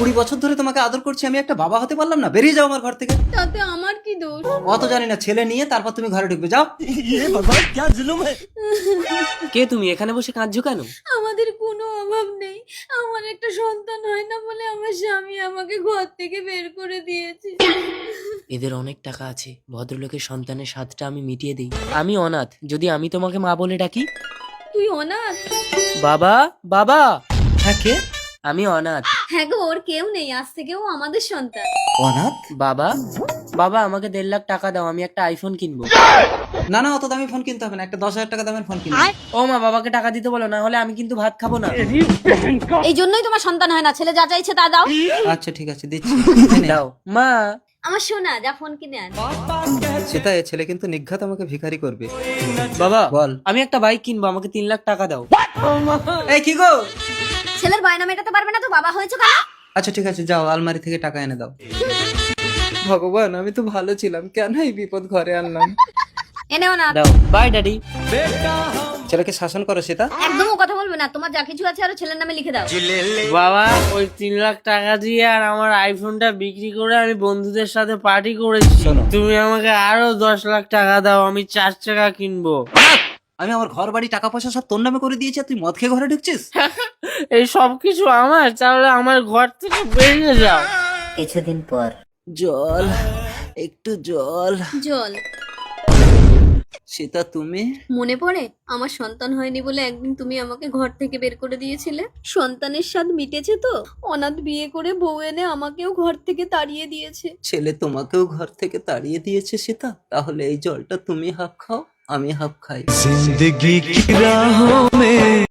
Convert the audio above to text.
20 বছর ধরে তোমাকে আদর করছি, আমি একটা বাবা হতে পারলাম না? বেরিয়ে যাও আমার ঘর থেকে। তাতে আমার কি দোষ? অত জানি না, ছেলে নিয়ে তারপর তুমি ঘরে ঢুকবে, যাও। কে তুমি এখানে বসে কাঁদছো কেন? আমাদের কোনো অভাব নেই, আমার একটা সন্তান হয় না বলে আমার স্বামী আমাকে ঘর থেকে বের করে দিয়েছে। এদের অনেক টাকা আছে, ভদ্রলোকের সন্তানের স্বাদটা আমি মিটিয়ে দিই। আমি অনাথ, যদি আমি তোমাকে মা বলে ডাকি? তুই অনাথ? বাবা, বাবা, হ্যাঁ, কে? আমি অনাথ। হ্যাঁ গো, ওর কেউ নেই, আজ থেকে ও আমাদের সন্তান। অনাথ? বাবা, বাবা আমাকে 1.5 লাখ টাকা দাও, আমি একটা আইফোন কিনবো। না না, অত দামি ফোন কিনতে হবে না, একটা 10,000 টাকা দামের ফোন কিনবে। ও মা, বাবাকে টাকা দিতে বলো, না হলে আমি কিন্তু ভাত খাবো না। এই জন্যই তোমার সন্তান হয় না, ছেলে যা চাইছে তা দাও। আচ্ছা ঠিক আছে, দিচ্ছি। এই নে। দাও মা। আমার সোনা, যা ফোন কিনে আন। সেটা, এ ছেলে কিন্তু নিঘাত আমাকে ভিখারি করবে। বাবা, বল। আমি একটা বাইক কিনবো, আমাকে 3 লাখ টাকা দাও। এই কি গো? ছেলের বায়না মেটাতে পারবে না তো বাবা হয়েছে কেন? আচ্ছা ঠিক আছে, যাও আলমারি থেকে টাকা এনে দাও। ভগবান, আমি তো ভালো ছিলাম, কেন এই বিপদ ঘরে আনলাম? এনেও না। দাও, বাই ড্যাডি। ছেলেকে শাসন করো সেটা। একদম ও কথা বলবে না, তোমার যা কিছু আছে আর ছেলের নামে লিখে দাও। বাবা, ওই 3 লাখ টাকা দিয়ে আর আমার আইফোনটা বিক্রি করে আমি বন্ধুদের সাথে পার্টি করেছি। শোনো। তুমি আমাকে আরো 10 লাখ টাকা দাও, আমি 4 চাকা কিনবো। আমি আমার ঘর বাড়ি টাকা পয়সা সব তোর নামে করে দিয়েছি, আর তুই মদ খেয়ে ঘরে ঢুকছিস? এই সব কিছু আমার, তাহলে আমার ঘর থেকে বেরিয়ে যাও। কিছুদিন পর। জল, একটু জল। জল? সীতা, তুমি? মনে পড়ে আমার সন্তান হয়নি বলে একদিন তুমি আমাকে ঘর থেকে বের করে দিয়েছিলে? সন্তানের স্বাদ মিটেছে তো? অনাথ বিয়ে করে বউ এনে আমাকেও ঘর থেকে তাড়িয়ে দিয়েছে। ছেলে তোমাকেও ঘর থেকে তাড়িয়ে দিয়েছে সীতা? তাহলে এই জলটা তুমি হাফ খাও, আমি হাফ খাই। जिंदगी की राहों में